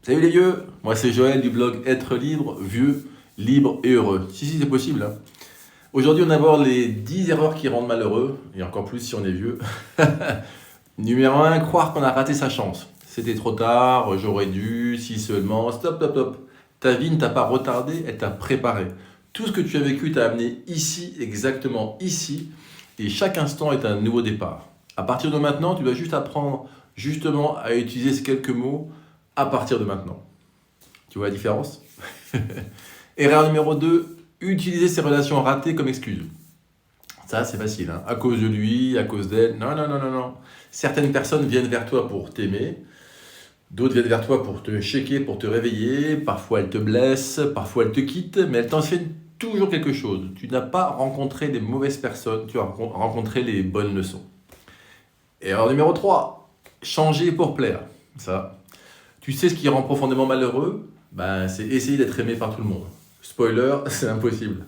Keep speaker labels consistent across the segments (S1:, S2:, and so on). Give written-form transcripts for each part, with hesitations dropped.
S1: Salut les vieux, moi c'est Joël du blog Être libre, vieux, libre et heureux. Si, c'est possible, hein. Aujourd'hui on aborde les 10 erreurs qui rendent malheureux, et encore plus si on est vieux. Numéro 1, croire qu'on a raté sa chance. C'était trop tard, j'aurais dû, si seulement, stop, stop, stop. Ta vie ne t'a pas retardé, elle t'a préparé. Tout ce que tu as vécu t'a amené ici, exactement ici, et chaque instant est un nouveau départ. À partir de maintenant, tu dois juste apprendre justement à utiliser ces quelques mots à partir de maintenant. Tu vois la différence? Erreur numéro 2, utiliser ses relations ratées comme excuse. Ça, c'est facile, hein. À cause de lui, à cause d'elle. Non, non, non, non, non. Certaines personnes viennent vers toi pour t'aimer, d'autres viennent vers toi pour te checker, pour te réveiller. Parfois, elles te blessent, parfois, elles te quittent, mais elles t'enseignent toujours quelque chose. Tu n'as pas rencontré des mauvaises personnes, tu as rencontré les bonnes leçons. Erreur numéro 3, changer pour plaire. Ça, tu sais ce qui rend profondément malheureux? C'est essayer d'être aimé par tout le monde. Spoiler, c'est impossible.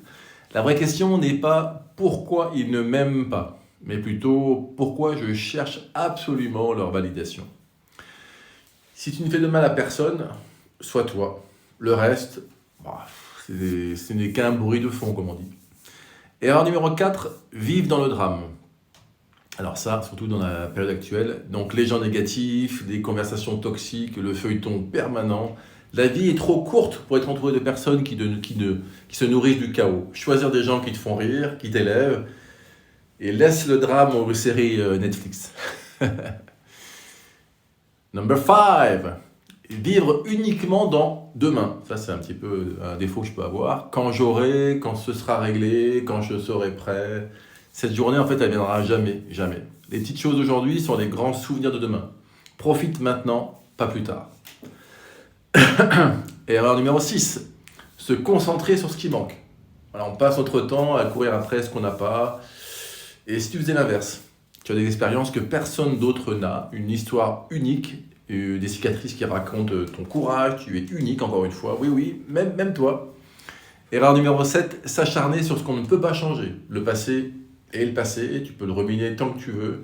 S1: La vraie question n'est pas pourquoi ils ne m'aiment pas, mais plutôt pourquoi je cherche absolument leur validation. Si tu ne fais de mal à personne, sois toi. Le reste, ce n'est qu'un bruit de fond, comme on dit. Erreur numéro 4, vivre dans le drame. Alors ça, surtout dans la période actuelle. Donc les gens négatifs, des conversations toxiques, le feuilleton permanent. La vie est trop courte pour être entouré de personnes qui se nourrissent du chaos. Choisir des gens qui te font rire, qui t'élèvent, et laisse le drame aux séries Netflix. Number 5. Vivre uniquement dans demain. Ça, c'est un petit peu un défaut que je peux avoir. Quand j'aurai, quand ce sera réglé, quand je serai prêt. Cette journée, en fait, elle viendra jamais, jamais. Les petites choses d'aujourd'hui sont les grands souvenirs de demain. Profite maintenant, pas plus tard. Erreur numéro 6, se concentrer sur ce qui manque. Voilà, on passe notre temps à courir après ce qu'on n'a pas. Et si tu faisais l'inverse, tu as des expériences que personne d'autre n'a, une histoire unique, des cicatrices qui racontent ton courage, tu es unique encore une fois, oui, oui, même toi. Erreur numéro 7, s'acharner sur ce qu'on ne peut pas changer. Le passé est le passé, tu peux le ruminer tant que tu veux,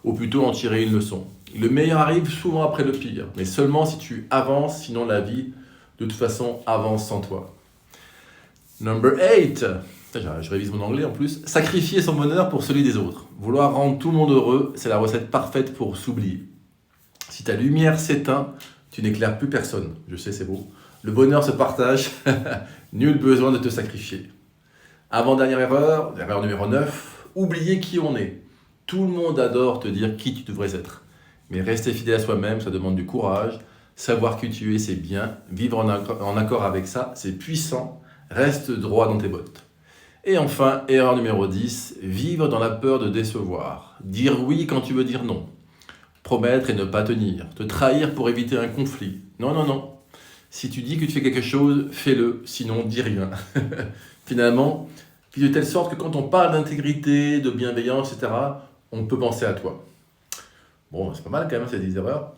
S1: ou plutôt en tirer une leçon. Le meilleur arrive souvent après le pire, mais seulement si tu avances, sinon la vie, de toute façon, avance sans toi. Number 8, je révise mon anglais en plus, sacrifier son bonheur pour celui des autres. Vouloir rendre tout le monde heureux, c'est la recette parfaite pour s'oublier. Si ta lumière s'éteint, tu n'éclaires plus personne. Je sais, c'est beau. Le bonheur se partage, nul besoin de te sacrifier. Avant-dernière erreur, erreur numéro 9, oublier qui on est. Tout le monde adore te dire qui tu devrais être. Mais rester fidèle à soi-même, ça demande du courage. Savoir qui tu es, c'est bien. Vivre en accord avec ça, c'est puissant. Reste droit dans tes bottes. Et enfin, erreur numéro 10, vivre dans la peur de décevoir. Dire oui quand tu veux dire non. Promettre et ne pas tenir. Te trahir pour éviter un conflit. Non, non, non. Si tu dis que tu fais quelque chose, fais-le. Sinon, dis rien. Finalement, puis de telle sorte que quand on parle d'intégrité, de bienveillance, etc., on peut penser à toi. Bon, c'est pas mal quand même, ces 10 erreurs.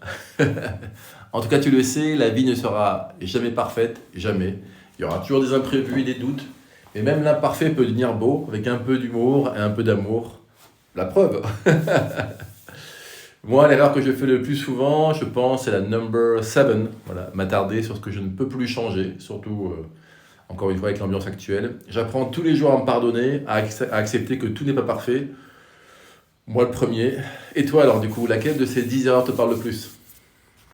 S1: En tout cas, tu le sais, la vie ne sera jamais parfaite, jamais. Il y aura toujours des imprévus et des doutes. Mais même l'imparfait peut devenir beau, avec un peu d'humour et un peu d'amour. La preuve. Moi, l'erreur que je fais le plus souvent, je pense, c'est la number 7. Voilà, m'attarder sur ce que je ne peux plus changer, surtout, encore une fois, avec l'ambiance actuelle. J'apprends tous les jours à me pardonner, à accepter que tout n'est pas parfait. Moi, le premier. Et toi, alors, du coup, laquelle de ces 10 erreurs te parle le plus?